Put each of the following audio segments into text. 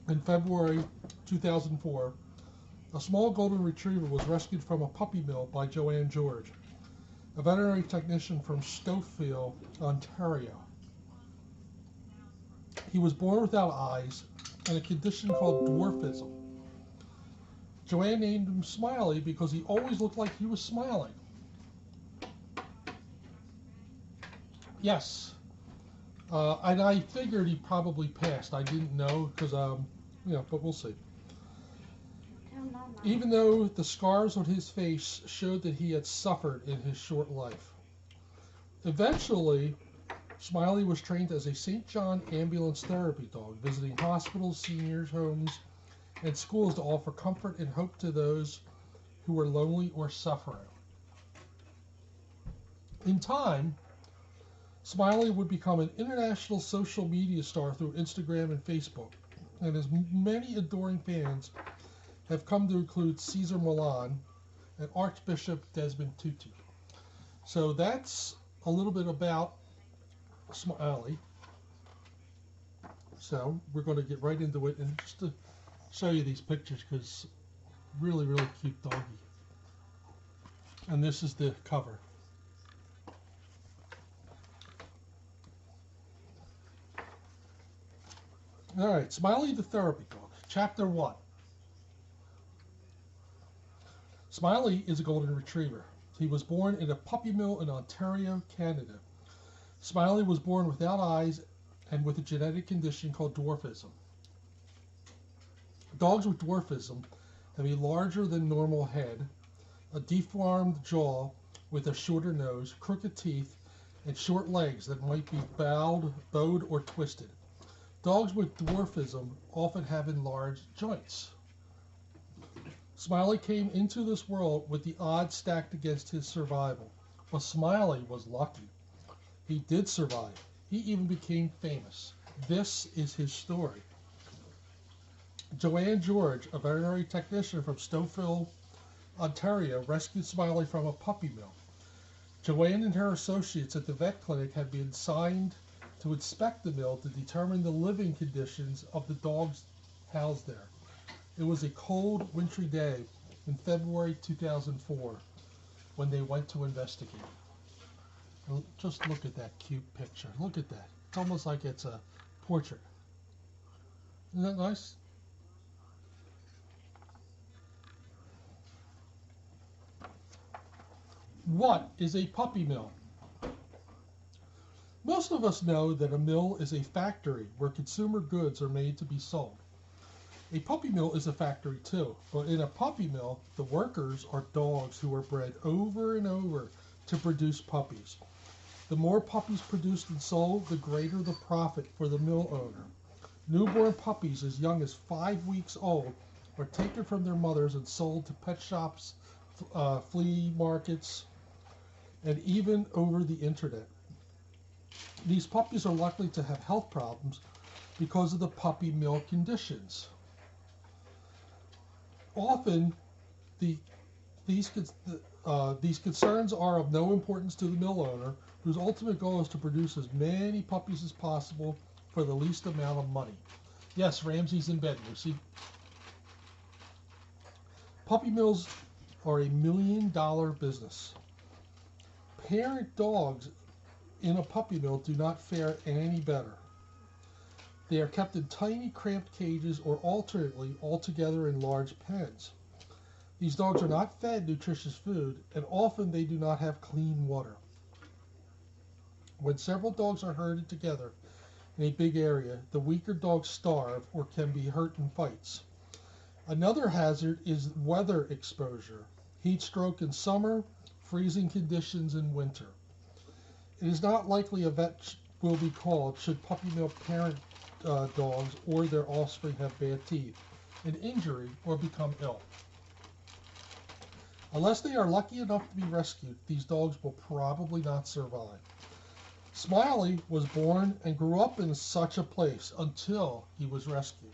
In February 2004, a small golden retriever was rescued from a puppy mill by Joanne George, a veterinary technician from Stouffville, Ontario. He was born without eyes and a condition called dwarfism. Joanne named him Smiley because he always looked like he was smiling. Yes, and I figured he probably passed. I didn't know because, but we'll see. Even though the scars on his face showed that he had suffered in his short life. Eventually, Smiley was trained as a St. John ambulance therapy dog, visiting hospitals, seniors' homes, and schools to offer comfort and hope to those who were lonely or suffering. In time, Smiley would become an international social media star through Instagram and Facebook, and his many adoring fans have come to include Caesar Milan and Archbishop Desmond Tutu. So that's a little bit about Smiley. So we're going to get right into it, and just to show you these pictures, because really, really cute doggy. And this is the cover. All right, Smiley the Therapy Dog, Chapter 1. Smiley is a golden retriever. He was born in a puppy mill in Ontario, Canada. Smiley was born without eyes and with a genetic condition called dwarfism. Dogs with dwarfism have a larger than normal head, a deformed jaw with a shorter nose, crooked teeth, and short legs that might be bowed, or twisted. Dogs with dwarfism often have enlarged joints. Smiley came into this world with the odds stacked against his survival, but Smiley was lucky. He did survive. He even became famous. This is his story. Joanne George, a veterinary technician from Stouffville, Ontario, rescued Smiley from a puppy mill. Joanne and her associates at the vet clinic had been assigned to inspect the mill to determine the living conditions of the dogs housed there. It was a cold, wintry day in February 2004 when they went to investigate. And just look at that cute picture. Look at that. It's almost like it's a portrait. Isn't that nice? What is a puppy mill? Most of us know that a mill is a factory where consumer goods are made to be sold. A puppy mill is a factory too, but in a puppy mill, the workers are dogs who are bred over and over to produce puppies. The more puppies produced and sold, the greater the profit for the mill owner. Newborn puppies as young as 5 weeks old are taken from their mothers and sold to pet shops, flea markets, and even over the internet. These puppies are likely to have health problems because of the puppy mill conditions. Often, these concerns are of no importance to the mill owner, whose ultimate goal is to produce as many puppies as possible for the least amount of money. Yes, Ramsey's in bed, Lucy. Puppy mills are $1 million business. Parent dogs in a puppy mill do not fare any better. They are kept in tiny, cramped cages or alternately altogether in large pens. These dogs are not fed nutritious food, and often they do not have clean water. When several dogs are herded together in a big area, the weaker dogs starve or can be hurt in fights. Another hazard is weather exposure, heat stroke in summer, freezing conditions in winter. It is not likely a vet will be called should puppy mill parent dogs or their offspring have bad teeth, an injury, or become ill. Unless they are lucky enough to be rescued, these dogs will probably not survive. Smiley was born and grew up in such a place until he was rescued.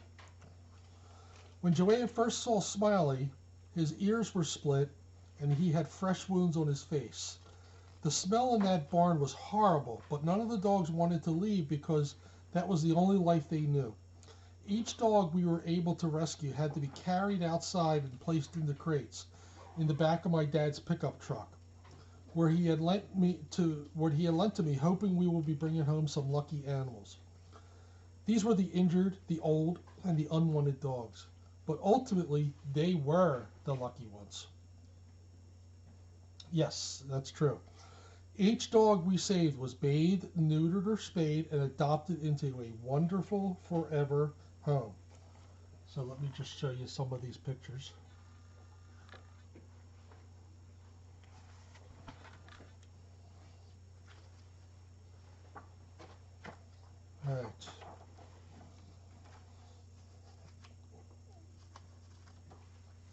When Joanne first saw Smiley, his ears were split and he had fresh wounds on his face. The smell in that barn was horrible, but none of the dogs wanted to leave because that was the only life they knew. Each dog we were able to rescue had to be carried outside and placed into crates in the back of my dad's pickup truck, where he had lent to me, hoping we would be bringing home some lucky animals. These were the injured, the old, and the unwanted dogs, but ultimately they were the lucky ones. Yes, that's true. Each dog we saved was bathed, neutered, or spayed and adopted into a wonderful forever home. So let me just show you some of these pictures. All right.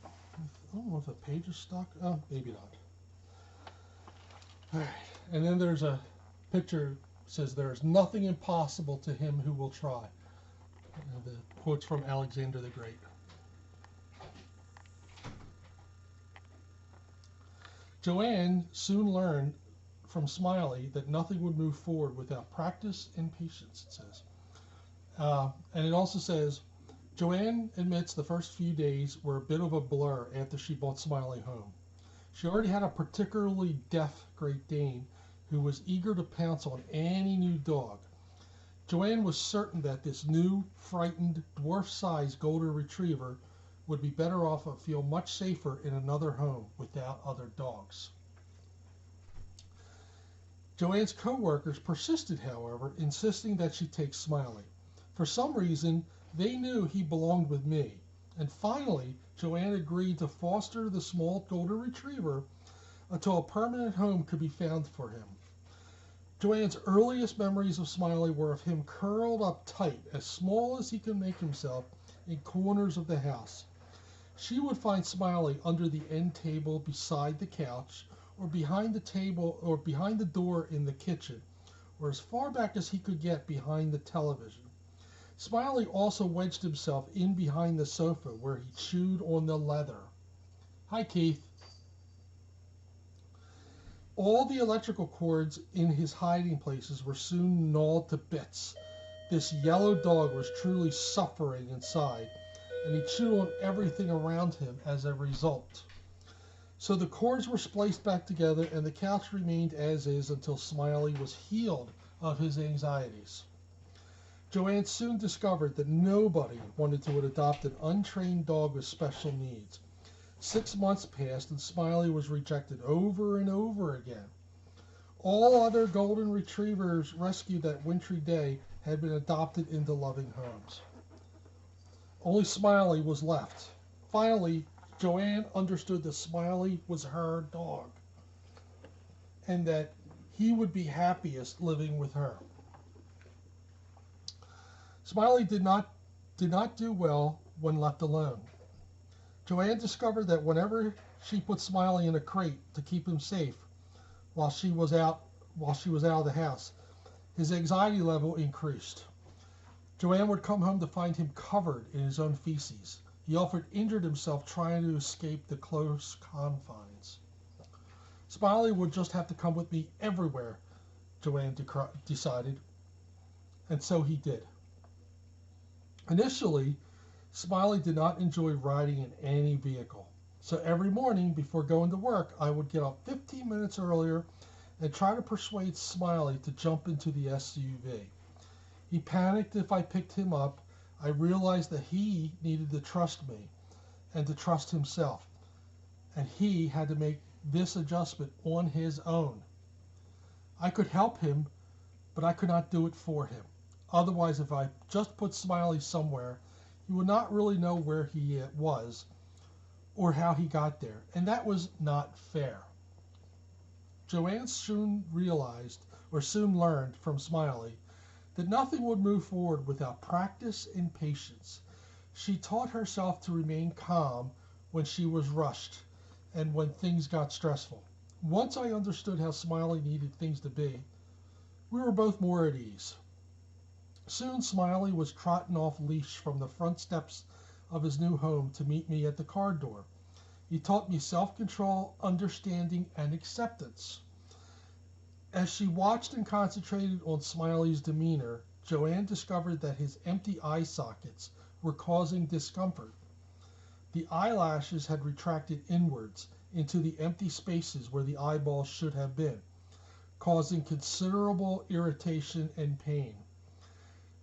I don't know if the page is stuck. Oh, maybe not. All right. And then there's a picture that says, "There is nothing impossible to him who will try." The quote's from Alexander the Great. Joanne soon learned from Smiley that nothing would move forward without practice and patience, it says. And it also says, Joanne admits the first few days were a bit of a blur after she brought Smiley home. She already had a particularly deaf Great Dane who was eager to pounce on any new dog. Joanne was certain that this new, frightened, dwarf-sized golden retriever would be better off and feel much safer in another home without other dogs. Joanne's co-workers persisted, however, insisting that she take Smiley. For some reason, they knew he belonged with me, and finally, Joanne agreed to foster the small golden retriever until a permanent home could be found for him. Joanne's earliest memories of Smiley were of him curled up tight, as small as he could make himself, in corners of the house. She would find Smiley under the end table beside the couch, or behind the table, or behind the door in the kitchen, or as far back as he could get behind the television. Smiley also wedged himself in behind the sofa where he chewed on the leather. Hi, Keith. All the electrical cords in his hiding places were soon gnawed to bits. This yellow dog was truly suffering inside, and he chewed on everything around him as a result. So the cords were spliced back together, and the couch remained as is until Smiley was healed of his anxieties. Joanne soon discovered that nobody wanted to adopt an untrained dog with special needs. 6 months passed, and Smiley was rejected over and over again. All other golden retrievers rescued that wintry day had been adopted into loving homes. Only Smiley was left. Finally, Joanne understood that Smiley was her dog, and that he would be happiest living with her. Smiley did not do well when left alone. Joanne discovered that whenever she put Smiley in a crate to keep him safe while she was out of the house, his anxiety level increased. Joanne would come home to find him covered in his own feces. He often injured himself trying to escape the close confines. Smiley would just have to come with me everywhere, Joanne decided, and so he did. Initially, Smiley did not enjoy riding in any vehicle. So every morning before going to work, I would get up 15 minutes earlier and try to persuade Smiley to jump into the SUV. He panicked if I picked him up. I realized that he needed to trust me and to trust himself, and he had to make this adjustment on his own. I could help him, but I could not do it for him. Otherwise, if I just put Smiley somewhere, he would not really know where he was or how he got there, and that was not fair. Joanne soon learned from Smiley that nothing would move forward without practice and patience. She taught herself to remain calm when she was rushed and when things got stressful. Once I understood how Smiley needed things to be, we were both more at ease. Soon Smiley was trotting off leash from the front steps of his new home to meet me at the car door. He taught me self-control, understanding, and acceptance. As she watched and concentrated on Smiley's demeanor, Joanne discovered that his empty eye sockets were causing discomfort. The eyelashes had retracted inwards into the empty spaces where the eyeballs should have been, causing considerable irritation and pain.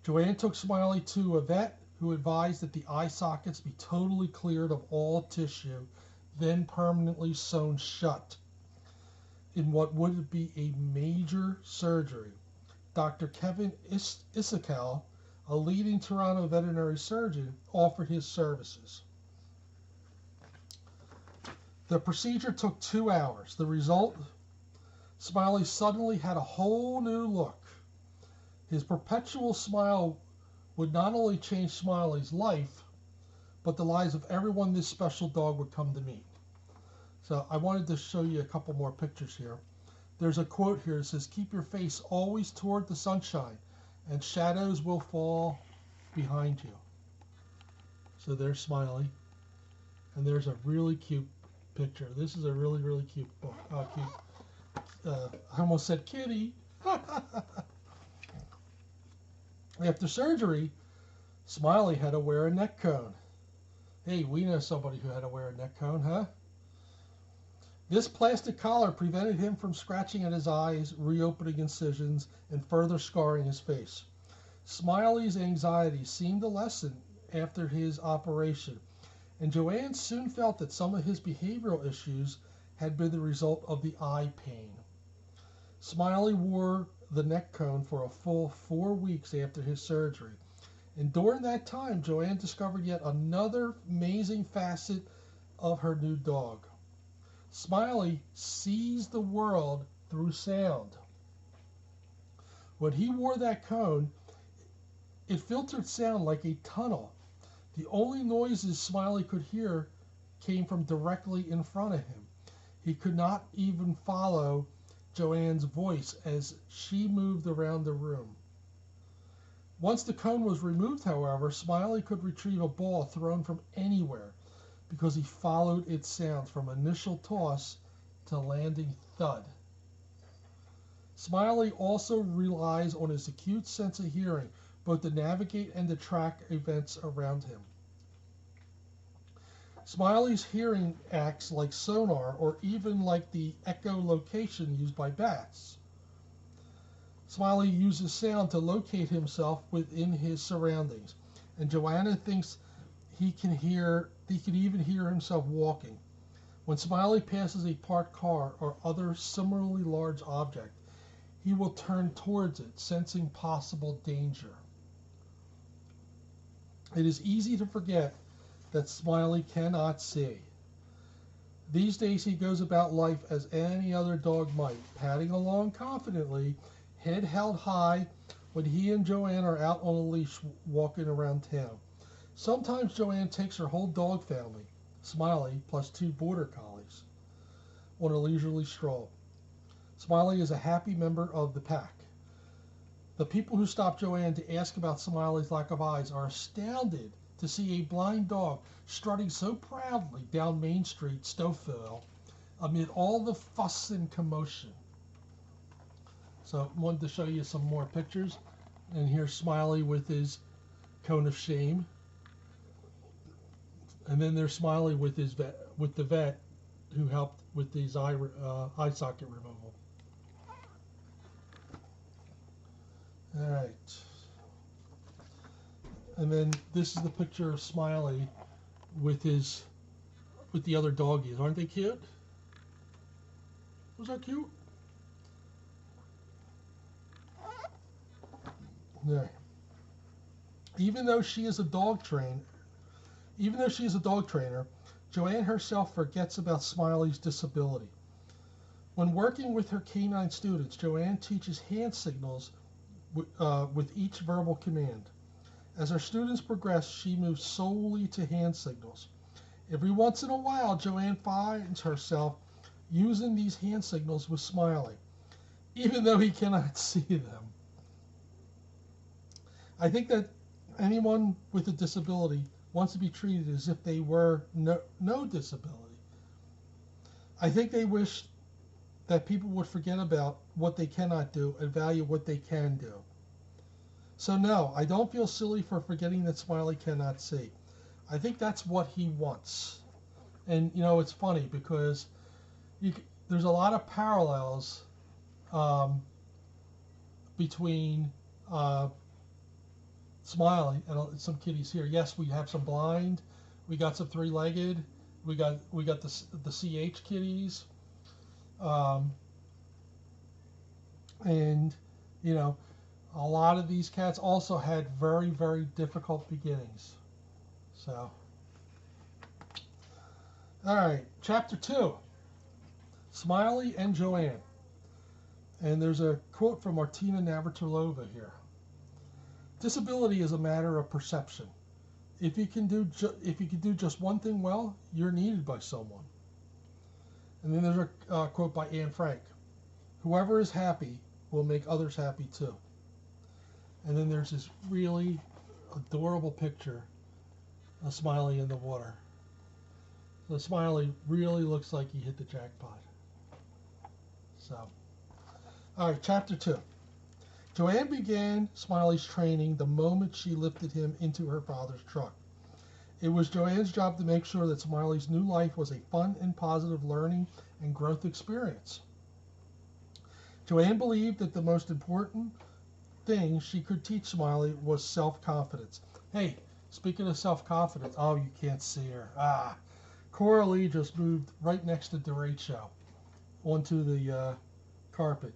Joanne took Smiley to a vet who advised that the eye sockets be totally cleared of all tissue, then permanently sewn shut in what would be a major surgery. Dr. Kevin Issaquah, a leading Toronto veterinary surgeon, offered his services. The procedure took 2 hours. The result? Smiley suddenly had a whole new look. His perpetual smile would not only change Smiley's life, but the lives of everyone this special dog would come to meet. So I wanted to show you a couple more pictures here. There's a quote here that says, "Keep your face always toward the sunshine, and shadows will fall behind you." So there's Smiley, and there's a really cute picture. This is a really, really cute book. I almost said kitty. After surgery, Smiley had to wear a neck cone. Hey, we know somebody who had to wear a neck cone, huh? This plastic collar prevented him from scratching at his eyes, reopening incisions, and further scarring his face. Smiley's anxiety seemed to lessen after his operation, and Joanne soon felt that some of his behavioral issues had been the result of the eye pain. Smiley wore the neck cone for a full 4 weeks after his surgery, and during that time, Joanne discovered yet another amazing facet of her new dog. Smiley sees the world through sound. When he wore that cone, it filtered sound like a tunnel. The only noises Smiley could hear came from directly in front of him. He could not even follow Joanne's voice as she moved around the room. Once the cone was removed, however, Smiley could retrieve a ball thrown from anywhere because he followed its sound from initial toss to landing thud. Smiley also relies on his acute sense of hearing, both to navigate and to track events around him. Smiley's hearing acts like sonar or even like the echolocation used by bats. Smiley uses sound to locate himself within his surroundings, and Joanna thinks he can even hear himself walking. When Smiley passes a parked car or other similarly large object, he will turn towards it, sensing possible danger. It is easy to forget that Smiley cannot see. These days he goes about life as any other dog might, padding along confidently, head held high when he and Joanne are out on a leash walking around town. Sometimes Joanne takes her whole dog family, Smiley plus 2 border collies, on a leisurely stroll. Smiley is a happy member of the pack. The people who stop Joanne to ask about Smiley's lack of eyes are astounded to see a blind dog strutting so proudly down Main Street, Stouffville, amid all the fuss and commotion. So I wanted to show you some more pictures. And here's Smiley with his cone of shame. And then there's Smiley with the vet who helped with his eye socket removal. All right. And then this is the picture of Smiley with the other doggies. Aren't they cute? Was that cute? Yeah. Even though she is a dog trainer, Joanne herself forgets about Smiley's disability. When working with her canine students, Joanne teaches hand signals with each verbal command. As her students progress, she moves solely to hand signals. Every once in a while, Joanne finds herself using these hand signals with Smiley, even though he cannot see them. I think that anyone with a disability wants to be treated as if they were no disability. I think they wish that people would forget about what they cannot do and value what they can do. So no, I don't feel silly for forgetting that Smiley cannot see. I think that's what he wants. And it's funny because there's a lot of parallels um, between Smiley and some kitties here. Yes, we have some blind, we got some three-legged, we got the CH kitties, um, and a lot of these cats also had very, very difficult beginnings. So, all right, chapter 2, Smiley and Joanne. And there's a quote from Martina Navratilova here. Disability is a matter of perception. If you can do just one thing well, you're needed by someone. And then there's a quote by Anne Frank. Whoever is happy will make others happy too. And then there's this really adorable picture of Smiley in the water. So Smiley really looks like he hit the jackpot. So, all right, chapter 2. Joanne began Smiley's training the moment she lifted him into her father's truck. It was Joanne's job to make sure that Smiley's new life was a fun and positive learning and growth experience. Joanne believed that the most important thing she could teach Smiley was self-confidence. Hey, speaking of self-confidence, oh, you can't see her. Coralie just moved right next to derecho onto the carpet.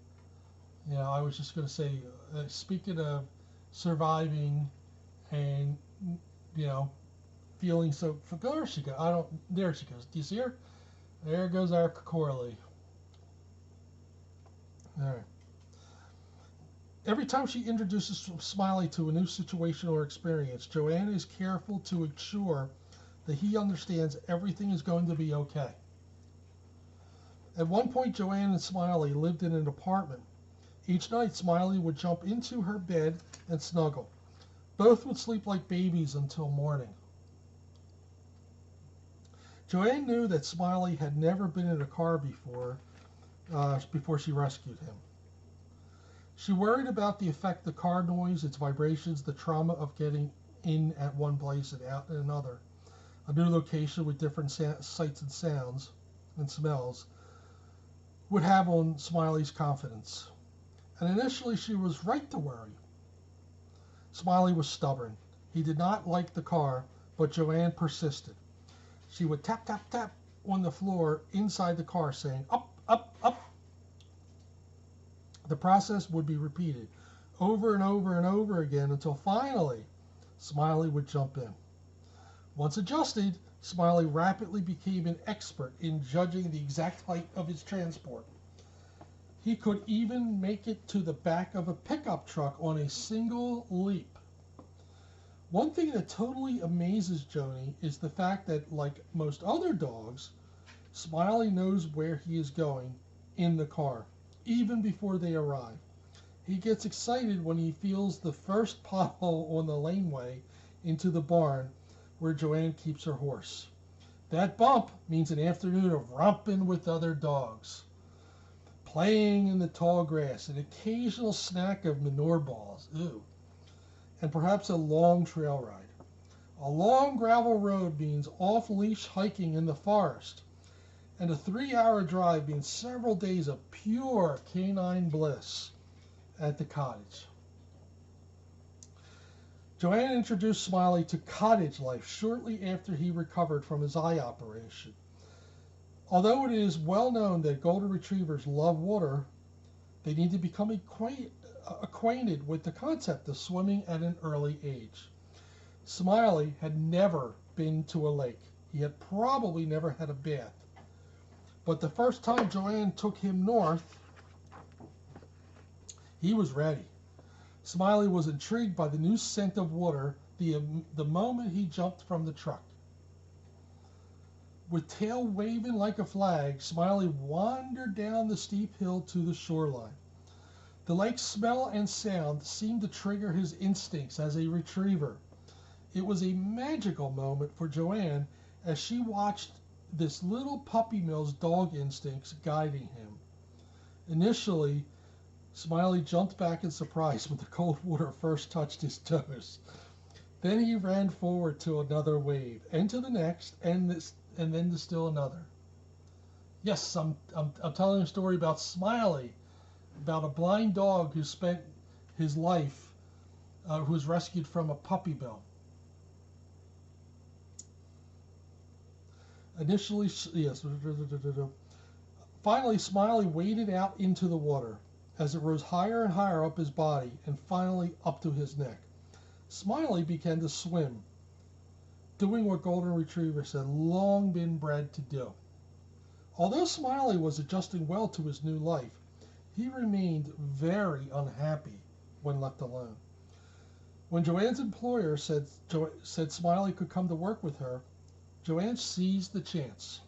I was just going to say, speaking of surviving and, feeling so, there she goes. There she goes. Do you see her? There goes our Coralie. All right. Every time she introduces Smiley to a new situation or experience, Joanne is careful to ensure that he understands everything is going to be okay. At one point, Joanne and Smiley lived in an apartment. Each night, Smiley would jump into her bed and snuggle. Both would sleep like babies until morning. Joanne knew that Smiley had never been in a car before she rescued him. She worried about the effect the car noise, its vibrations, the trauma of getting in at one place and out at another, a new location with different sights and sounds and smells, would have on Smiley's confidence. And initially she was right to worry. Smiley was stubborn. He did not like the car, but Joanne persisted. She would tap, tap, tap on the floor inside the car, saying, up, up, up. The process would be repeated over and over and over again until finally Smiley would jump in. Once adjusted, Smiley rapidly became an expert in judging the exact height of his transport. He could even make it to the back of a pickup truck on a single leap. One thing that totally amazes Joni is the fact that, like most other dogs, Smiley knows where he is going in the car, even before they arrive. He gets excited when he feels the first pothole on the laneway into the barn where Joanne keeps her horse. That bump means an afternoon of romping with other dogs, playing in the tall grass, an occasional snack of manure balls, and perhaps a long trail ride. A long gravel road means off-leash hiking in the forest, and a 3-hour drive means several days of pure canine bliss at the cottage. Joanne introduced Smiley to cottage life shortly after he recovered from his eye operation. Although it is well known that golden retrievers love water, they need to become acquainted with the concept of swimming at an early age. Smiley had never been to a lake. He had probably never had a bath. But the first time Joanne took him north, he was ready. Smiley was intrigued by the new scent of water the moment he jumped from the truck. With tail waving like a flag, Smiley wandered down the steep hill to the shoreline. The lake's smell and sound seemed to trigger his instincts as a retriever. It was a magical moment for Joanne as she watched this little puppy mill's dog instincts guiding him. Initially, Smiley jumped back in surprise when the cold water first touched his toes. Then he ran forward to another wave, and to the next, and then to still another. Yes, I'm telling a story about Smiley, about a blind dog who spent his life, who was rescued from a puppy mill. Initially, yes. Finally, Smiley waded out into the water as it rose higher and higher up his body and finally up to his neck. Smiley began to swim, doing what golden retrievers had long been bred to do. Although Smiley was adjusting well to his new life, he remained very unhappy when left alone. When Joanne's employer said Smiley could come to work with her, Joanne seized the chance.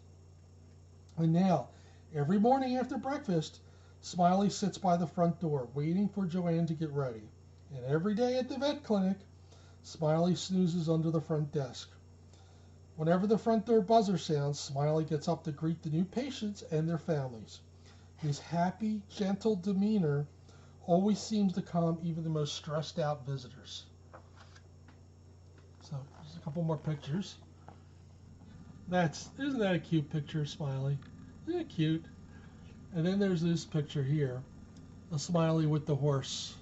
And now, every morning after breakfast, Smiley sits by the front door, waiting for Joanne to get ready. And every day at the vet clinic, Smiley snoozes under the front desk. Whenever the front door buzzer sounds, Smiley gets up to greet the new patients and their families. His happy, gentle demeanor always seems to calm even the most stressed out visitors. So, there's a couple more pictures. Isn't that a cute picture, Smiley? Isn't it cute? And then there's this picture here, a Smiley with the horse.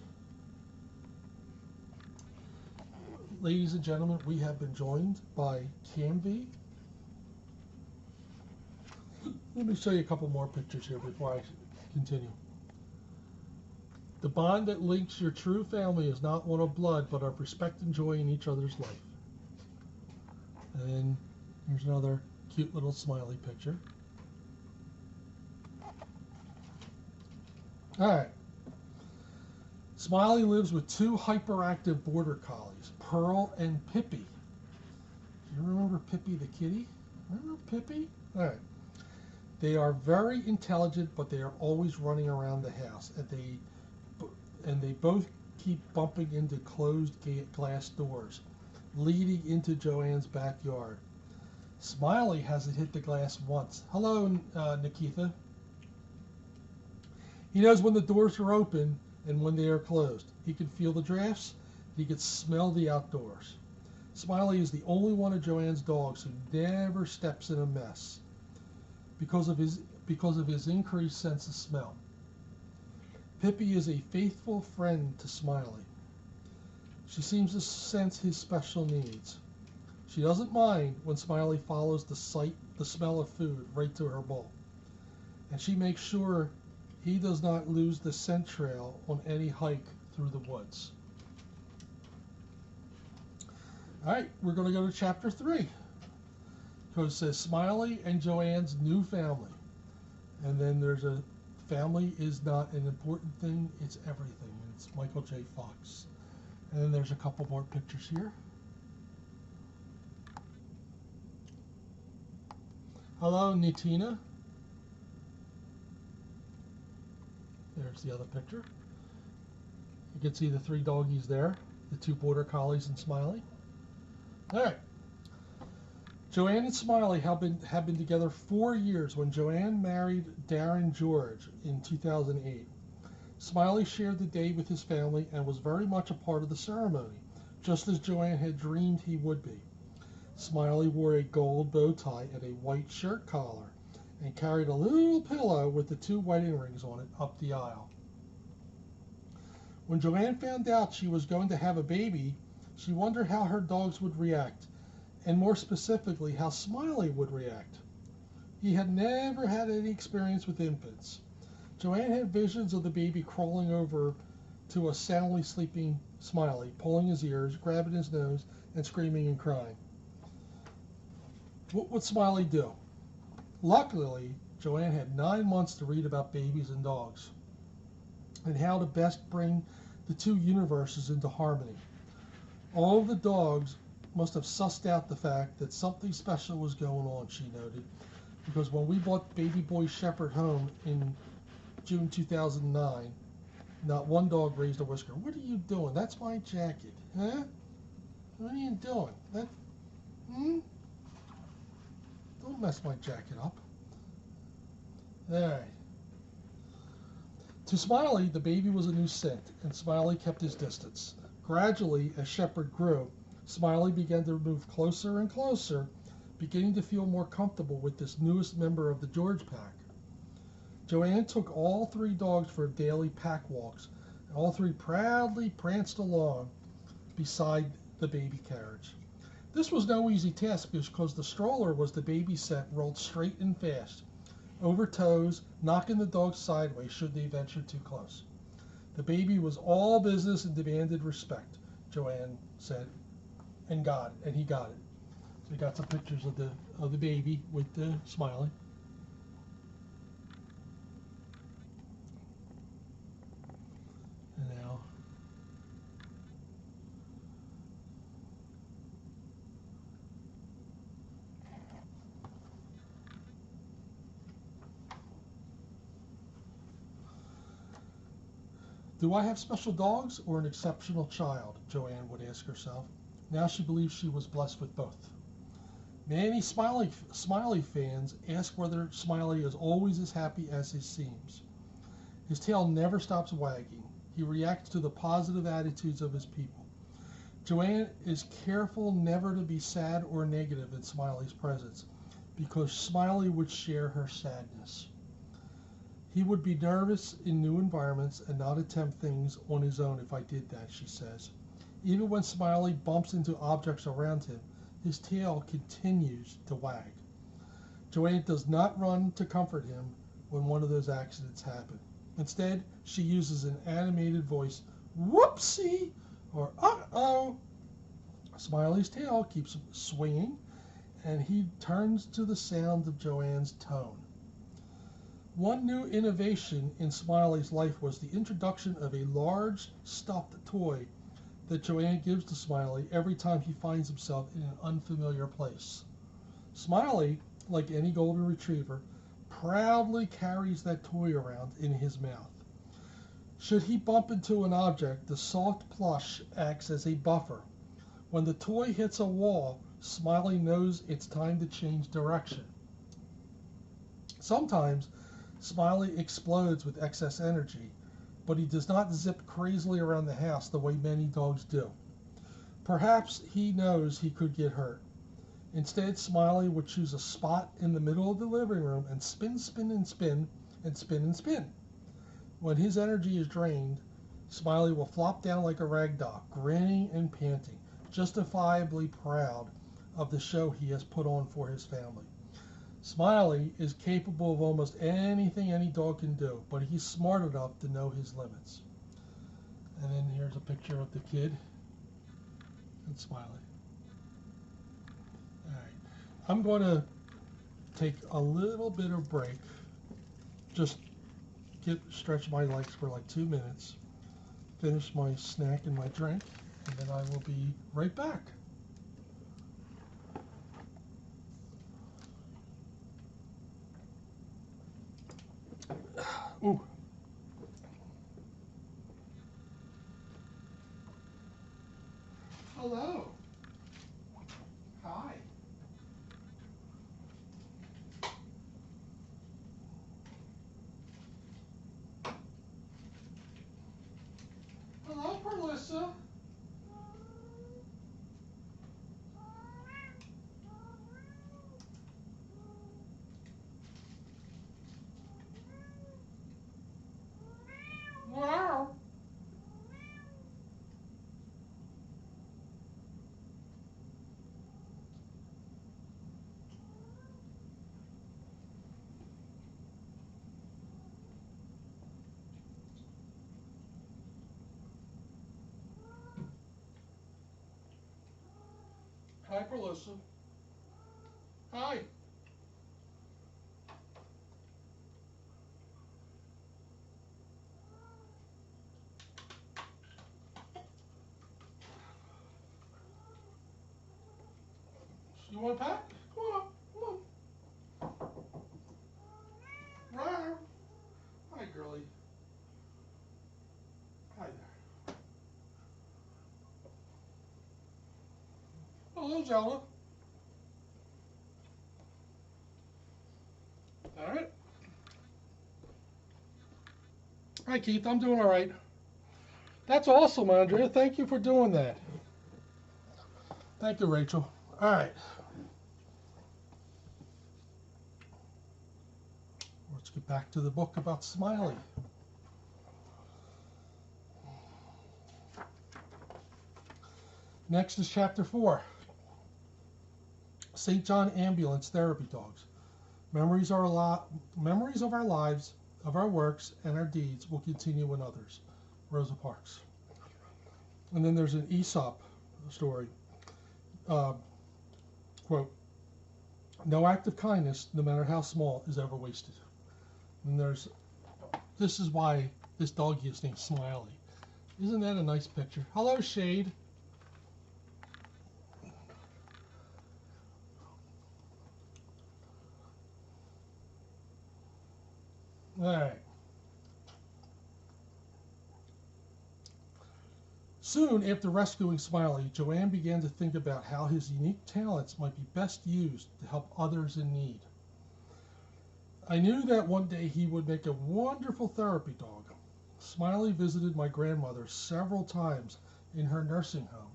Ladies and gentlemen, we have been joined by Camvy. Let me show you a couple more pictures here before I continue. The bond that links your true family is not one of blood, but of respect and joy in each other's life. And then here's another cute little Smiley picture. All right. Smiley lives with two hyperactive border collies, Pearl and Pippi. Do you remember Pippi the kitty? Remember Pippi? All right. They are very intelligent, but they are always running around the house, and they both keep bumping into closed glass doors, leading into Joanne's backyard. Smiley hasn't hit the glass once. Hello, Nikita. He knows when the doors are open and when they are closed. He can feel the drafts. He can smell the outdoors. Smiley is the only one of Joanne's dogs who never steps in a mess because of his increased sense of smell. Pippi is a faithful friend to Smiley. She seems to sense his special needs. She doesn't mind when Smiley follows the smell of food right to her bowl. And she makes sure he does not lose the scent trail on any hike through the woods. All right, we're going to go to chapter 3. Because it says Smiley and Joanne's new family. And then there's a family is not an important thing, it's everything. And it's Michael J. Fox. And then there's a couple more pictures here. Hello, Nitina. There's the other picture. You can see the three doggies there, the two border collies and Smiley. All right. Joanne and Smiley have been together 4 years when Joanne married Darren George in 2008. Smiley shared the day with his family and was very much a part of the ceremony, just as Joanne had dreamed he would be. Smiley wore a gold bow tie and a white shirt collar and carried a little pillow with the two wedding rings on it up the aisle. When Joanne found out she was going to have a baby, she wondered how her dogs would react, and more specifically, how Smiley would react. He had never had any experience with infants. Joanne had visions of the baby crawling over to a soundly sleeping Smiley, pulling his ears, grabbing his nose, and screaming and crying. What would Smiley do? Luckily, Joanne had 9 months to read about babies and dogs and how to best bring the two universes into harmony. All of the dogs must have sussed out the fact that something special was going on, she noted, because when we brought baby boy Shepherd home in June 2009, not one dog raised a whisker. What are you doing? That's my jacket. Huh? What are you doing? Don't mess my jacket up. All right. To Smiley, the baby was a new scent, and Smiley kept his distance. Gradually, as Shepherd grew, Smiley began to move closer and closer, beginning to feel more comfortable with this newest member of the George pack. Joanne took all 3 dogs for daily pack walks, and all 3 proudly pranced along beside the baby carriage. This was no easy task because the stroller was the baby set rolled straight and fast, over toes, knocking the dogs sideways should they venture too close. The baby was all business and demanded respect, Joanne said, and he got it. So we got some pictures of the baby with the Smiley. And now do I have special dogs or an exceptional child? Joanne would ask herself. Now she believes she was blessed with both. Many Smiley fans ask whether Smiley is always as happy as he seems. His tail never stops wagging. He reacts to the positive attitudes of his people. Joanne is careful never to be sad or negative in Smiley's presence because Smiley would share her sadness. He would be nervous in new environments and not attempt things on his own if I did that, she says. Even when Smiley bumps into objects around him, his tail continues to wag. Joanne does not run to comfort him when one of those accidents happen. Instead, she uses an animated voice, whoopsie, or uh-oh. Smiley's tail keeps swinging, and he turns to the sound of Joanne's tone. One new innovation in Smiley's life was the introduction of a large stuffed toy that Joanne gives to Smiley every time he finds himself in an unfamiliar place. Smiley, like any golden retriever, proudly carries that toy around in his mouth. Should he bump into an object, the soft plush acts as a buffer. When the toy hits a wall, Smiley knows it's time to change direction. Sometimes Smiley explodes with excess energy, but he does not zip crazily around the house the way many dogs do. Perhaps he knows he could get hurt. Instead, Smiley would choose a spot in the middle of the living room and spin, spin, and spin, and spin, and spin. When his energy is drained, Smiley will flop down like a rag doll, grinning and panting, justifiably proud of the show he has put on for his family. Smiley is capable of almost anything any dog can do, but he's smart enough to know his limits. And then here's a picture of the kid and Smiley. All right, I'm going to take a little bit of break, just stretch my legs for like 2 minutes, finish my snack and my drink, and then I will be right back. Ooh. Hello. Hi. Hello, Perlissa. Wow. Hi, Perlissa. Hi. You want a pat? Come on, come on. Right. Hi, girlie. Hi there. Hello, Zelda. All right. Hi, Keith. I'm doing all right. That's awesome, Andrea. Thank you for doing that. Thank you, Rachel. All right. Let's get back to the book about Smiley. Next is chapter 4. St. John Ambulance Therapy Dogs. Memories of our lives, of our works, and our deeds will continue in others. Rosa Parks. And then there's an Aesop story. Quote, no act of kindness, no matter how small, is ever wasted. And this is why this doggy is named Smiley. Isn't that a nice picture? Hello, Shade. All right. Soon after rescuing Smiley, Joanne began to think about how his unique talents might be best used to help others in need. I knew that one day he would make a wonderful therapy dog. Smiley visited my grandmother several times in her nursing home.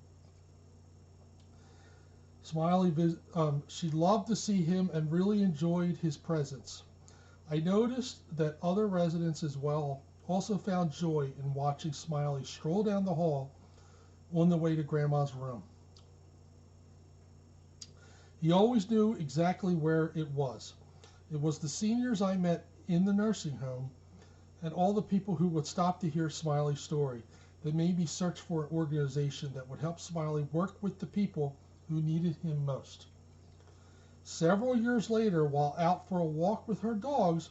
She loved to see him and really enjoyed his presence. I noticed that other residents as well also found joy in watching Smiley stroll down the hall on the way to Grandma's room. He always knew exactly where it was. It was the seniors I met in the nursing home and all the people who would stop to hear Smiley's story that made me search for an organization that would help Smiley work with the people who needed him most. Several years later, while out for a walk with her dogs,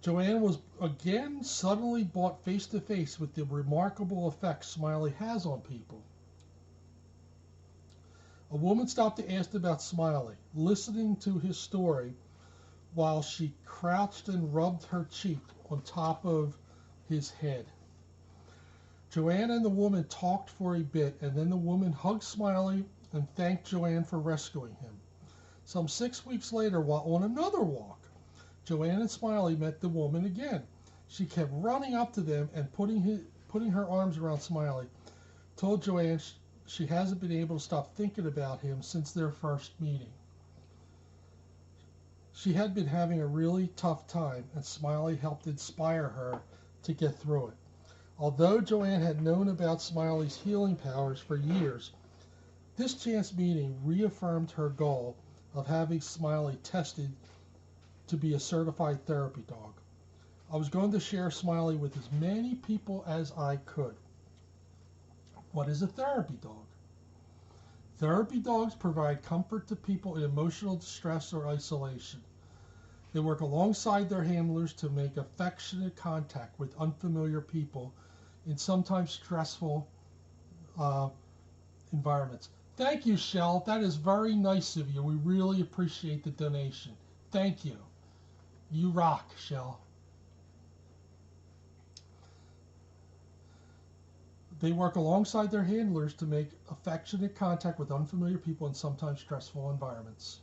Joanne was again suddenly brought face to face with the remarkable effect Smiley has on people. A woman stopped to ask about Smiley, listening to his story while she crouched and rubbed her cheek on top of his head. Joanne and the woman talked for a bit, and then the woman hugged Smiley and thanked Joanne for rescuing him. Some 6 weeks later, while on another walk, Joanne and Smiley met the woman again. She kept running up to them and putting her arms around Smiley, told Joanne she hasn't been able to stop thinking about him since their first meeting. She had been having a really tough time, and Smiley helped inspire her to get through it. Although Joanne had known about Smiley's healing powers for years, this chance meeting reaffirmed her goal of having Smiley tested to be a certified therapy dog. I was going to share Smiley with as many people as I could. What is a therapy dog? Therapy dogs provide comfort to people in emotional distress or isolation. They work alongside their handlers to make affectionate contact with unfamiliar people in sometimes stressful environments. Thank you, Shell. That is very nice of you. We really appreciate the donation. Thank you. You rock, Shell. They work alongside their handlers to make affectionate contact with unfamiliar people in sometimes stressful environments.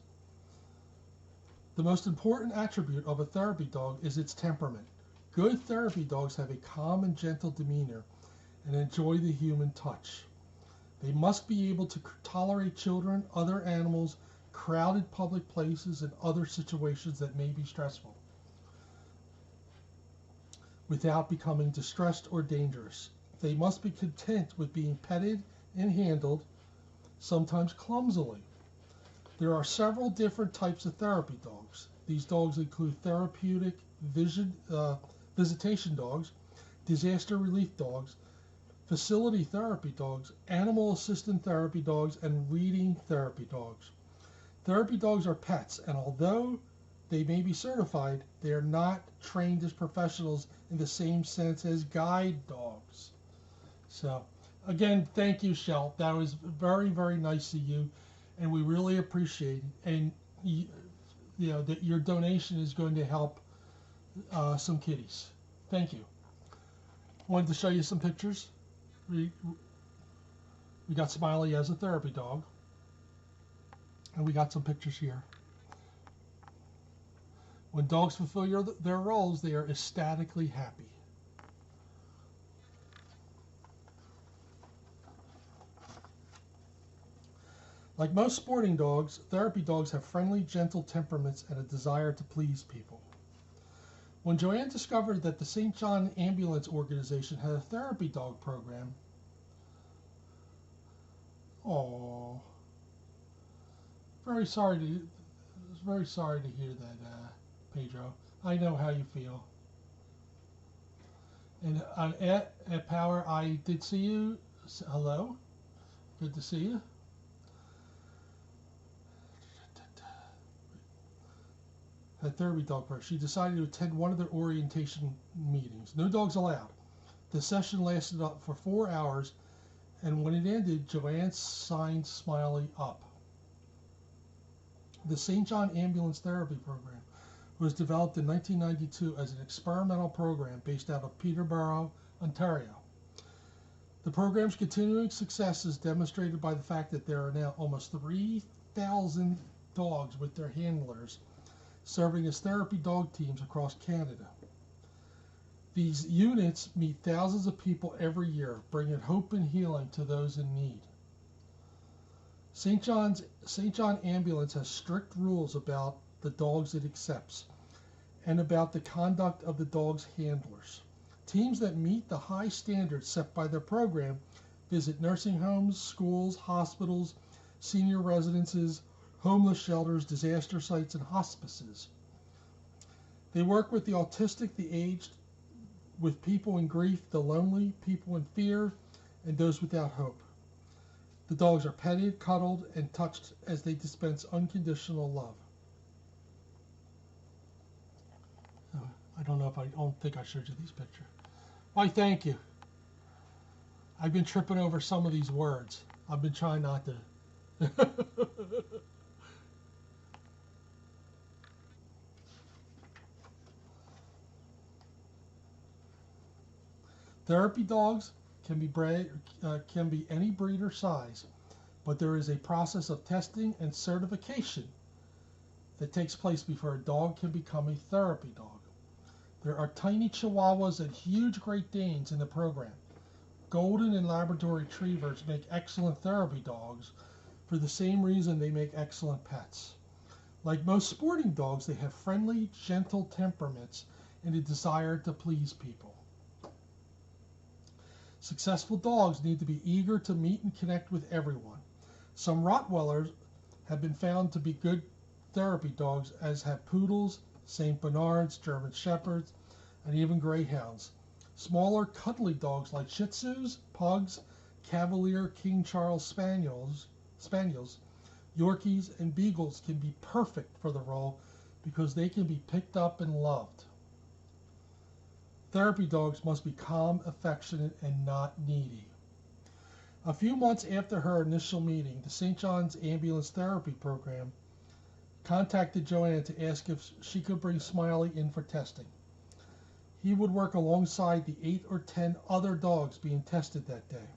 The most important attribute of a therapy dog is its temperament. Good therapy dogs have a calm and gentle demeanor and enjoy the human touch. They must be able to tolerate children, other animals, crowded public places, and other situations that may be stressful without becoming distressed or dangerous. They must be content with being petted and handled, sometimes clumsily. There are several different types of therapy dogs. These dogs include therapeutic visitation dogs, disaster relief dogs, facility therapy dogs, animal assistant therapy dogs, and reading therapy dogs. Therapy dogs are pets, and although they may be certified, they are not trained as professionals in the same sense as guide dogs. So, again, thank you, Shell. That was very, very nice of you, and we really appreciate it. And you know that your donation is going to help some kitties. Thank you. Wanted to show you some pictures. We got Smiley as a therapy dog, and we got some pictures here. When dogs fulfill their roles, they are ecstatically happy. Like most sporting dogs, therapy dogs have friendly, gentle temperaments and a desire to please people. When Joanne discovered that the St. John Ambulance Organization had a therapy dog program, oh, very sorry to hear that, Pedro. I know how you feel. And at Power, I did see you. Hello, good to see you. At therapy dog park, she decided to attend one of their orientation meetings. No dogs allowed. The session lasted for 4 hours, and when it ended, Joanne signed Smiley up. The St. John Ambulance Therapy Program was developed in 1992 as an experimental program based out of Peterborough, Ontario. The program's continuing success is demonstrated by the fact that there are now almost 3,000 dogs with their handlers serving as therapy dog teams across Canada. These units meet thousands of people every year, bringing hope and healing to those in need. St. John Ambulance has strict rules about the dogs it accepts and about the conduct of the dog's handlers. Teams that meet the high standards set by their program visit nursing homes, schools, hospitals, senior residences, homeless shelters, disaster sites, and hospices. They work with the autistic, the aged, with people in grief, the lonely, people in fear, and those without hope. The dogs are petted, cuddled, and touched as they dispense unconditional love. I don't think I showed you these pictures. Why, thank you. I've been tripping over some of these words. I've been trying not to. Therapy dogs can be any breed or size, but there is a process of testing and certification that takes place before a dog can become a therapy dog. There are tiny Chihuahuas and huge Great Danes in the program. Golden and Labrador Retrievers make excellent therapy dogs for the same reason they make excellent pets. Like most sporting dogs, they have friendly, gentle temperaments and a desire to please people. Successful dogs need to be eager to meet and connect with everyone. Some Rottweilers have been found to be good therapy dogs, as have Poodles, St. Bernards, German Shepherds, and even Greyhounds. Smaller, cuddly dogs like Shih Tzus, Pugs, Cavalier King Charles Spaniels, Yorkies, and Beagles can be perfect for the role because they can be picked up and loved. Therapy dogs must be calm, affectionate, and not needy. A few months after her initial meeting, the St. John's Ambulance Therapy Program contacted Joanne to ask if she could bring Smiley in for testing. He would work alongside the 8 or 10 other dogs being tested that day.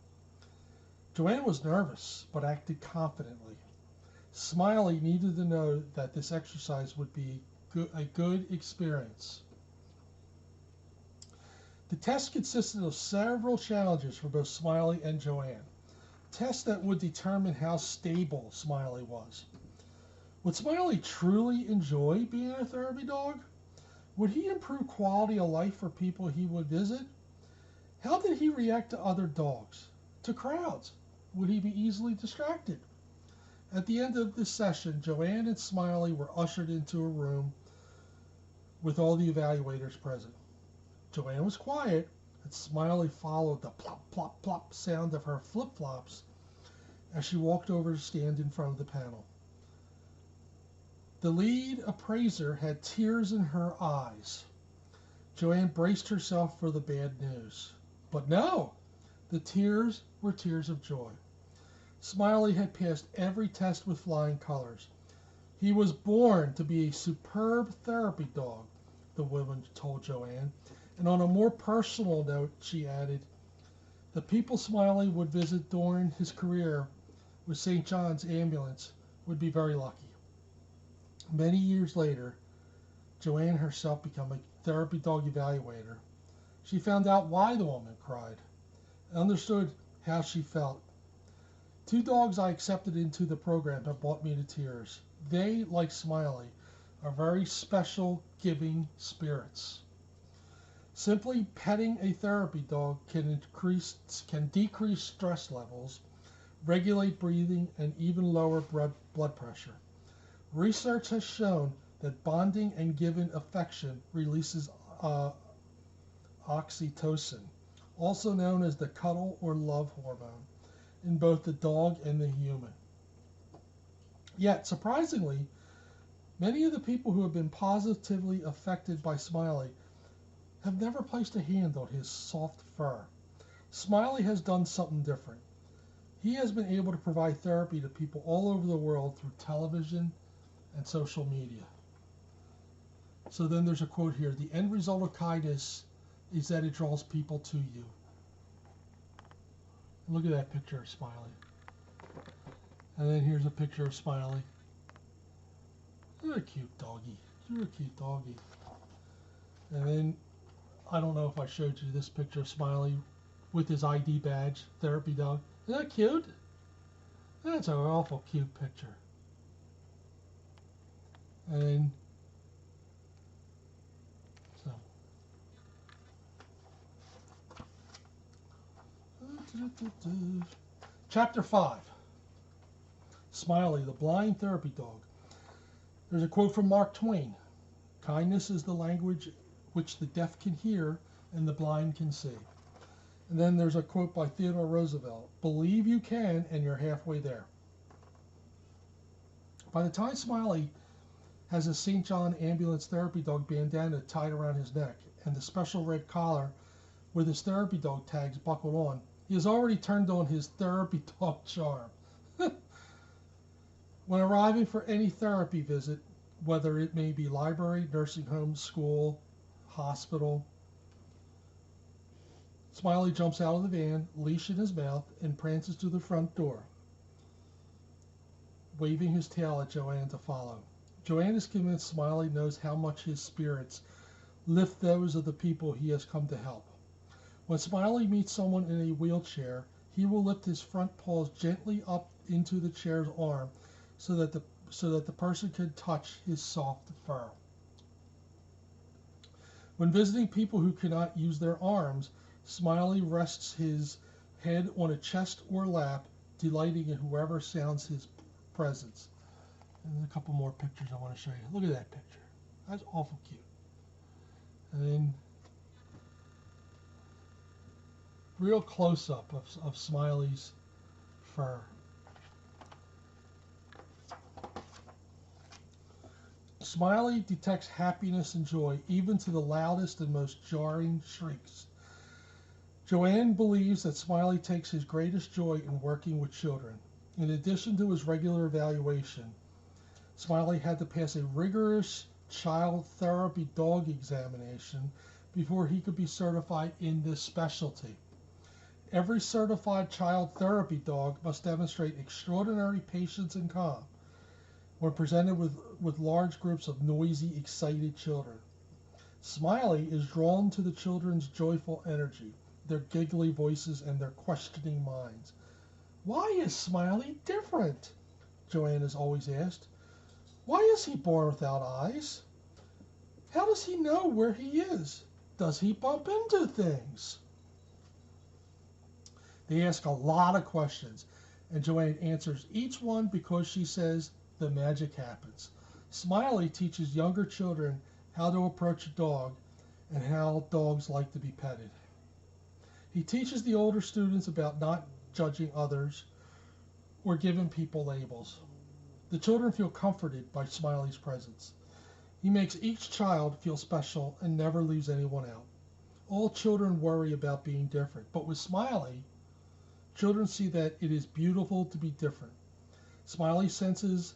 Joanne was nervous, but acted confidently. Smiley needed to know that this exercise would be a good experience. The test consisted of several challenges for both Smiley and Joanne. Tests that would determine how stable Smiley was. Would Smiley truly enjoy being a therapy dog? Would he improve quality of life for people he would visit? How did he react to other dogs? To crowds? Would he be easily distracted? At the end of this session, Joanne and Smiley were ushered into a room with all the evaluators present. Joanne was quiet, and Smiley followed the plop, plop, plop sound of her flip-flops as she walked over to stand in front of the panel. The lead appraiser had tears in her eyes. Joanne braced herself for the bad news. But no, the tears were tears of joy. Smiley had passed every test with flying colors. He was born to be a superb therapy dog, the woman told Joanne. And on a more personal note, she added, the people Smiley would visit during his career with St. John's Ambulance would be very lucky. Many years later, Joanne herself became a therapy dog evaluator. She found out why the woman cried, and understood how she felt. 2 dogs I accepted into the program have brought me to tears. They, like Smiley, are very special, giving spirits. Simply petting a therapy dog can decrease stress levels, regulate breathing, and even lower blood pressure. Research has shown that bonding and giving affection releases oxytocin, also known as the cuddle or love hormone, in both the dog and the human. Yet, surprisingly, many of the people who have been positively affected by Smiley have never placed a hand on his soft fur. Smiley has done something different. He has been able to provide therapy to people all over the world through television and social media. So then there's a quote here: the end result of kindness is that it draws people to you. Look at that picture of Smiley. And then here's a picture of Smiley. You're a cute doggy. You're a cute doggy. And then, I don't know if I showed you this picture of Smiley with his ID badge, therapy dog. Isn't that cute? That's an awful cute picture. And then, so. Chapter 5. Smiley, the blind therapy dog. There's a quote from Mark Twain. Kindness is the language which the deaf can hear and the blind can see. And then there's a quote by Theodore Roosevelt. Believe you can and you're halfway there. By the time Smiley has a St. John ambulance therapy dog bandana tied around his neck and the special red collar with his therapy dog tags buckled on, he has already turned on his therapy dog charm. When arriving for any therapy visit, whether it may be library, nursing home, school, hospital, Smiley jumps out of the van, leash in his mouth, and prances to the front door, waving his tail at Joanne to follow. Joanne is convinced Smiley knows how much his spirits lift those of the people he has come to help. When Smiley meets someone in a wheelchair, he will lift his front paws gently up into the chair's arm so that the person can touch his soft fur. When visiting people who cannot use their arms, Smiley rests his head on a chest or lap, delighting in whoever sounds his presence. And there's a couple more pictures I want to show you. Look at that picture. That's awful cute. And then real close-up of Smiley's fur. Smiley detects happiness and joy even to the loudest and most jarring shrieks. Joanne believes that Smiley takes his greatest joy in working with children. In addition to his regular evaluation, Smiley had to pass a rigorous child therapy dog examination before he could be certified in this specialty. Every certified child therapy dog must demonstrate extraordinary patience and calm when presented with large groups of noisy, excited children. Smiley is drawn to the children's joyful energy, their giggly voices, and their questioning minds. Why is Smiley different? Joanne is always asked. Why is he born without eyes? How does he know where he is? Does he bump into things? They ask a lot of questions, and Joanne answers each one because she says the magic happens. Smiley teaches younger children how to approach a dog and how dogs like to be petted. He teaches the older students about not judging others or giving people labels. The children feel comforted by Smiley's presence. He makes each child feel special and never leaves anyone out. All children worry about being different, but with Smiley, children see that it is beautiful to be different. Smiley senses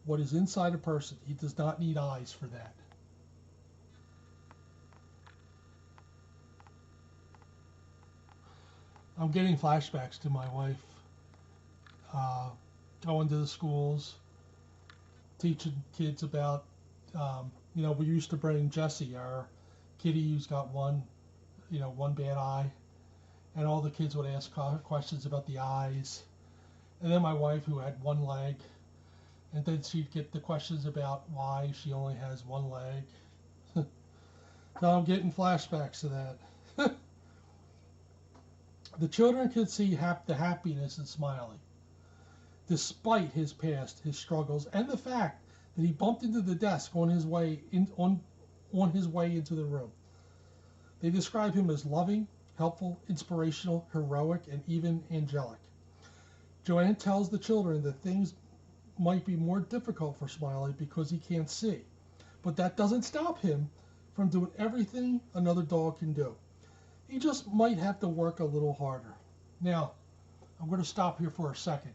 what is inside a person. He does not need eyes for that. I'm getting flashbacks to my wife going to the schools, teaching kids about, we used to bring Jessie, our kitty who's got one bad eye, and all the kids would ask questions about the eyes. And then my wife, who had one leg, and then she'd get the questions about why she only has one leg. So I'm getting flashbacks to that. The children could see the happiness in Smiley, despite his past, his struggles, and the fact that he bumped into the desk on his way into the room. They describe him as loving, helpful, inspirational, heroic, and even angelic. Joanne tells the children that things might be more difficult for Smiley because he can't see, but that doesn't stop him from doing everything another dog can do. He just might have to work a little harder. Now, I'm going to stop here for a second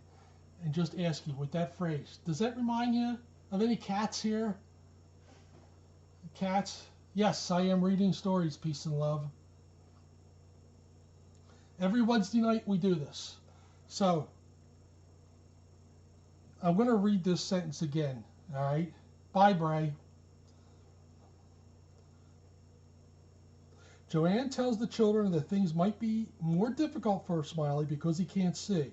and just ask you, with that phrase, does that remind you of any cats here? Cats? Yes, I am reading stories, peace and love. Every Wednesday night we do this. So, I'm going to read this sentence again, all right? Bye, Bray. Joanne tells the children that things might be more difficult for Smiley because he can't see,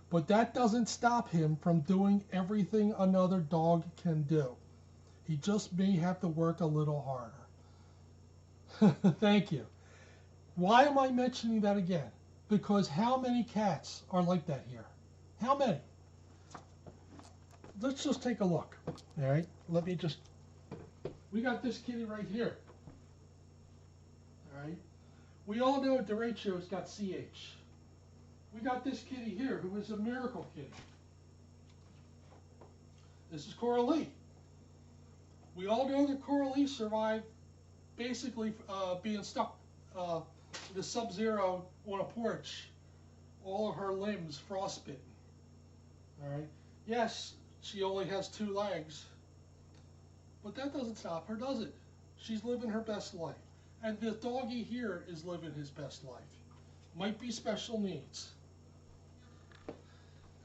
but that doesn't stop him from doing everything another dog can do. He just may have to work a little harder. Thank you. Why am I mentioning that again? Because how many cats are like that here? How many? Let's just take a look. All right, we got this kitty right here. All right, we all know Derecho's got CH. We got this kitty here who is a miracle kitty. This is Coralie. We all know that Coralie survived basically being stuck in the sub-zero on a porch, all of her limbs frostbitten. All right, yes, she only has 2 legs, but that doesn't stop her, does it? She's living her best life. And the doggy here is living his best life. Might be special needs.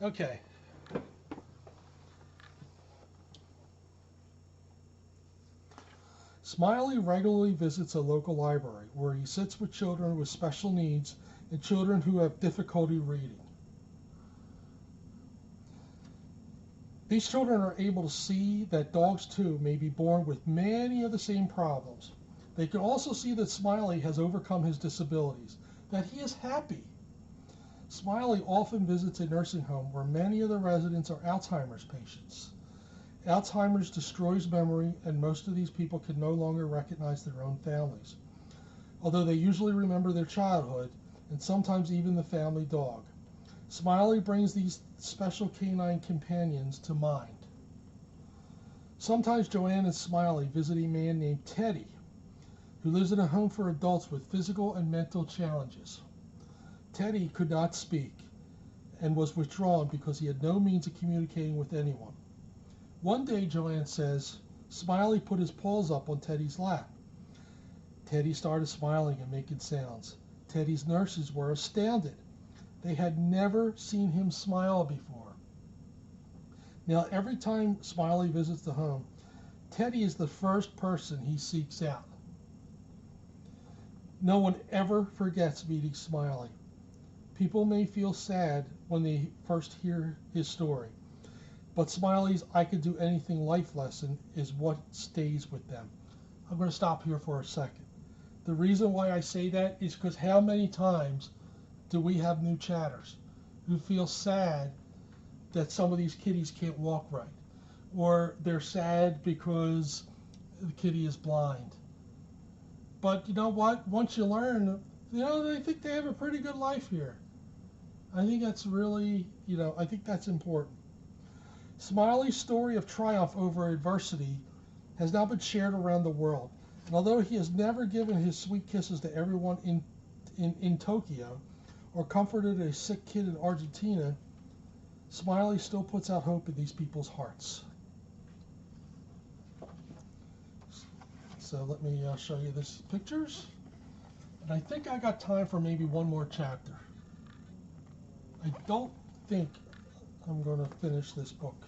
Okay. Smiley regularly visits a local library where he sits with children with special needs and children who have difficulty reading. These children are able to see that dogs too may be born with many of the same problems. They can also see that Smiley has overcome his disabilities, that he is happy. Smiley often visits a nursing home where many of the residents are Alzheimer's patients. Alzheimer's destroys memory, and most of these people can no longer recognize their own families, although they usually remember their childhood and sometimes even the family dog. Smiley brings these special canine companions to mind. Sometimes Joanne and Smiley visit a man named Teddy, who lives in a home for adults with physical and mental challenges. Teddy could not speak and was withdrawn because he had no means of communicating with anyone. One day, Joanne says, Smiley put his paws up on Teddy's lap. Teddy started smiling and making sounds. Teddy's nurses were astounded. They had never seen him smile before. Now, every time Smiley visits the home, Teddy is the first person he seeks out. No one ever forgets meeting Smiley. People may feel sad when they first hear his story, but Smiley's "I could do anything" life lesson is what stays with them. I'm going to stop here for a second. The reason why I say that is because how many times do we have new chatters who feel sad that some of these kitties can't walk right, or they're sad because the kitty is blind. But you know what? Once you learn, they think they have a pretty good life here. I think that's really, I think that's important. Smiley's story of triumph over adversity has now been shared around the world. And although he has never given his sweet kisses to everyone in Tokyo, or comforted a sick kid in Argentina, Smiley still puts out hope in these people's hearts. So let me show you these pictures. And I think I got time for maybe one more chapter. I don't think I'm going to finish this book.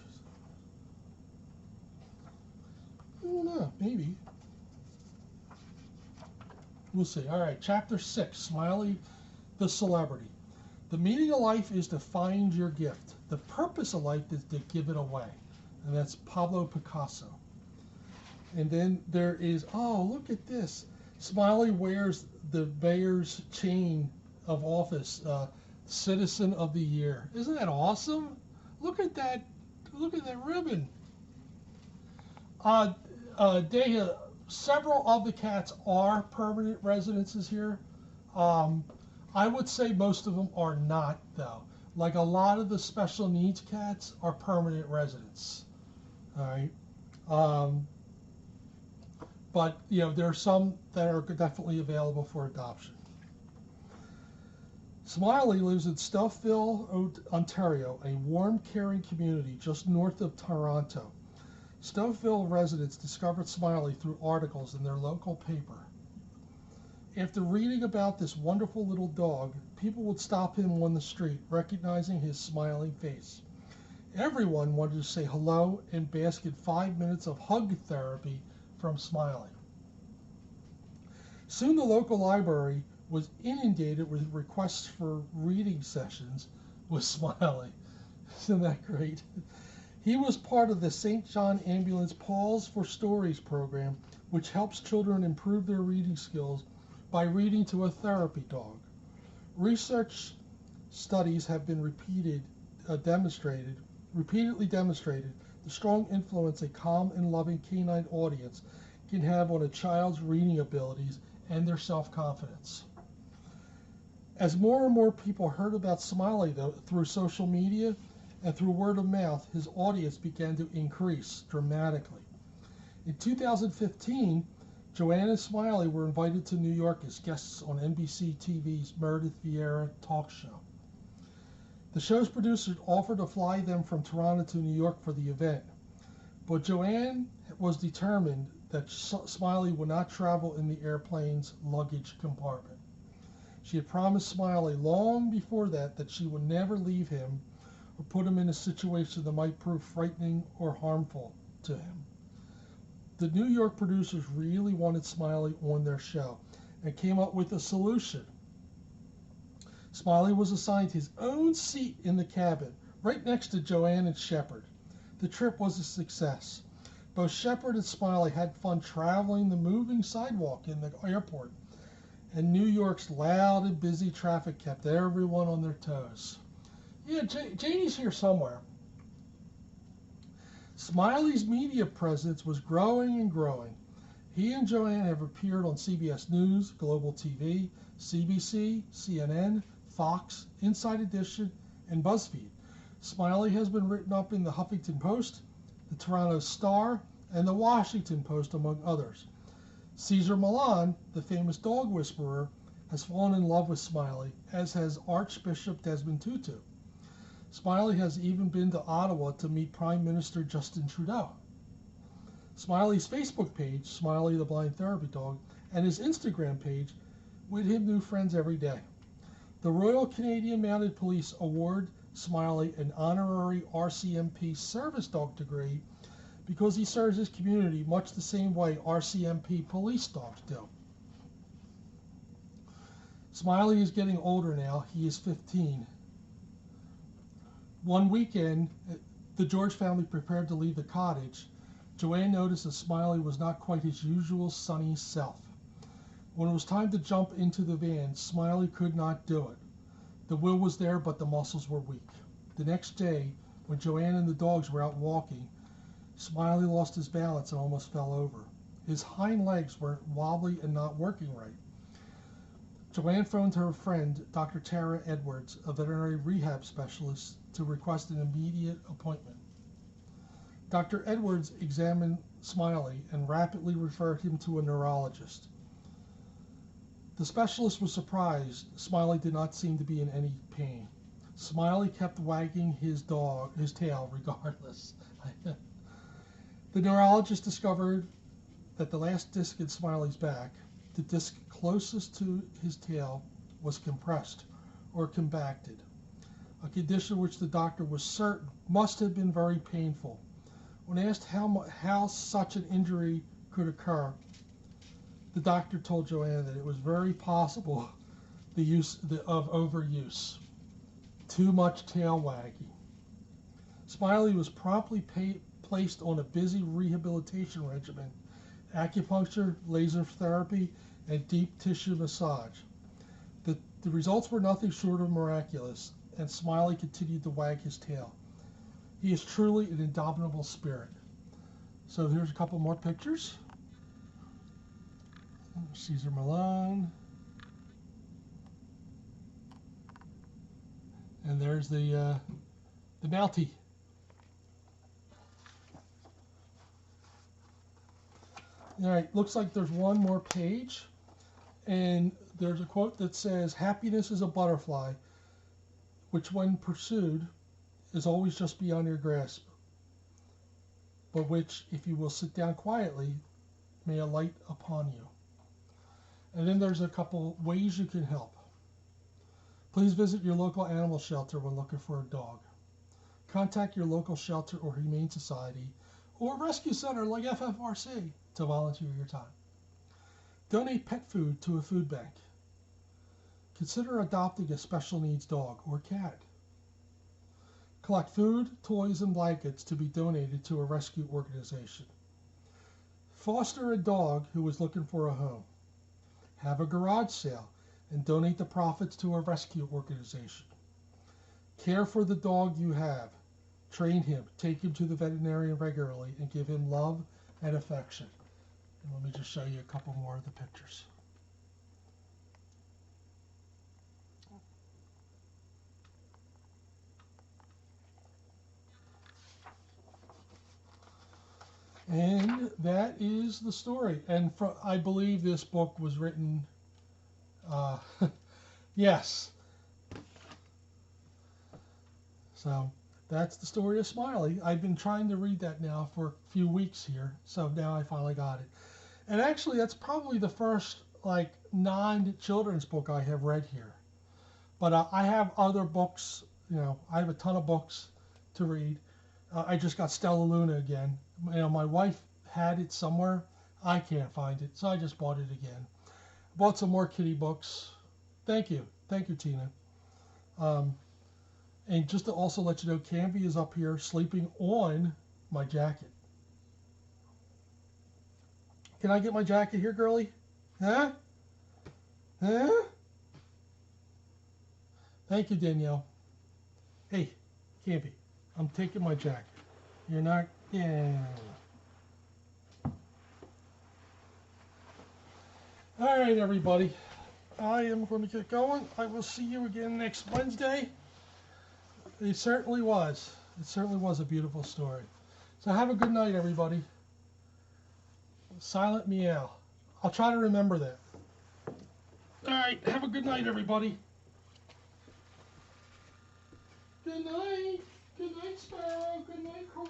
I don't know, maybe. We'll see. All right, chapter 6, Smiley the Celebrity. The meaning of life is to find your gift. The purpose of life is to give it away. And that's Pablo Picasso. And then there is, oh, look at this. Smiley wears the mayor's chain of office, Citizen of the Year. Isn't that awesome? Look at that. Look at that ribbon. Several of the cats are permanent residences here. I would say most of them are not, though. Like a lot of the special needs cats are permanent residents. All right. But, you know, there are some that are definitely available for adoption. Smiley lives in Stouffville, Ontario, a warm, caring community just north of Toronto. Stouffville residents discovered Smiley through articles in their local paper. After reading about this wonderful little dog, people would stop him on the street, recognizing his smiling face. Everyone wanted to say hello and bask in 5 minutes of hug therapy from Smiley. Soon the local library was inundated with requests for reading sessions with Smiley. Isn't that great? He was part of the St. John Ambulance Pause for Stories program, which helps children improve their reading skills by reading to a therapy dog. Research studies have been repeatedly demonstrated the strong influence a calm and loving canine audience can have on a child's reading abilities and their self-confidence. As more and more people heard about Smiley, though, through social media and through word of mouth, his audience began to increase dramatically. In 2015, Joanne and Smiley were invited to New York as guests on NBC TV's Meredith Vieira talk show. The show's producers offered to fly them from Toronto to New York for the event, but Joanne was determined that Smiley would not travel in the airplane's luggage compartment. She had promised Smiley long before that she would never leave him or put him in a situation that might prove frightening or harmful to him. The New York producers really wanted Smiley on their show and came up with a solution. Smiley was assigned his own seat in the cabin, right next to Joanne and Shepard. The trip was a success. Both Shepard and Smiley had fun traveling the moving sidewalk in the airport, and New York's loud and busy traffic kept everyone on their toes. Yeah, Janie's here somewhere. Smiley's media presence was growing and growing. He and Joanne have appeared on CBS News, Global TV, CBC, CNN, Fox, Inside Edition, and BuzzFeed. Smiley has been written up in the Huffington Post, the Toronto Star, and the Washington Post, among others. Cesar Millan, the famous dog whisperer, has fallen in love with Smiley, as has Archbishop Desmond Tutu. Smiley has even been to Ottawa to meet Prime Minister Justin Trudeau. Smiley's Facebook page, Smiley the Blind Therapy Dog, and his Instagram page win him new friends every day. The Royal Canadian Mounted Police award Smiley an honorary RCMP service dog degree because he serves his community much the same way RCMP police dogs do. Smiley is getting older now. He is 15. One weekend, the George family prepared to leave the cottage. Joanne noticed that Smiley was not quite his usual sunny self. When it was time to jump into the van, Smiley could not do it. The will was there, but the muscles were weak. The next day, when Joanne and the dogs were out walking, Smiley lost his balance and almost fell over. His hind legs were wobbly and not working right. Joanne phoned her friend, Dr. Tara Edwards, a veterinary rehab specialist, to request an immediate appointment. Dr. Edwards examined Smiley and rapidly referred him to a neurologist. The specialist was surprised. Smiley did not seem to be in any pain. Smiley kept wagging his tail regardless. The neurologist discovered that the last disc in Smiley's back, the disc closest to his tail, was compressed or compacted, a condition which the doctor was certain must have been very painful. When asked how such an injury could occur, the doctor told Joanne that it was very possible of overuse, too much tail wagging. Smiley was promptly placed on a busy rehabilitation regimen: acupuncture, laser therapy, and deep tissue massage. The results were nothing short of miraculous, and Smiley continued to wag his tail. He is truly an indomitable spirit. So here's a couple more pictures. Caesar Malone. And there's the Mountie. All right, looks like there's one more page, and there's a quote that says, "Happiness is a butterfly, which when pursued is always just beyond your grasp, but which, if you will sit down quietly, may alight upon you." And then there's a couple ways you can help. Please visit your local animal shelter when looking for a dog. Contact your local shelter or humane society or rescue center like FFRC to volunteer your time. Donate pet food to a food bank. Consider adopting a special needs dog or cat. Collect food, toys, and blankets to be donated to a rescue organization. Foster a dog who is looking for a home. Have a garage sale and donate the profits to a rescue organization. Care for the dog you have. Train him, take him to the veterinarian regularly, and give him love and affection. And let me just show you a couple more of the pictures. And that is the story. And I believe this book was written, yes. So that's the story of Smiley. I've been trying to read that now for a few weeks here, so now I finally got it. And actually, that's probably the first non-children's book I have read here. But I have other books. I have a ton of books to read. I just got Stella Luna again. My wife had it somewhere. I can't find it, so I just bought it again. Bought some more kitty books. Thank you, Tina. And just to also let you know, Canvy is up here sleeping on my jacket. Can I get my jacket here, girlie? Huh? Thank you, Danielle. Hey, Canvy, I'm taking my jacket. You're not... Yeah. All right, everybody. I am going to get going. I will see you again next Wednesday. It certainly was. It certainly was a beautiful story. So have a good night, everybody. Silent meow. I'll try to remember that. All right. Have a good night, everybody. Good night. Good night, Sparrow. Good night, Crow.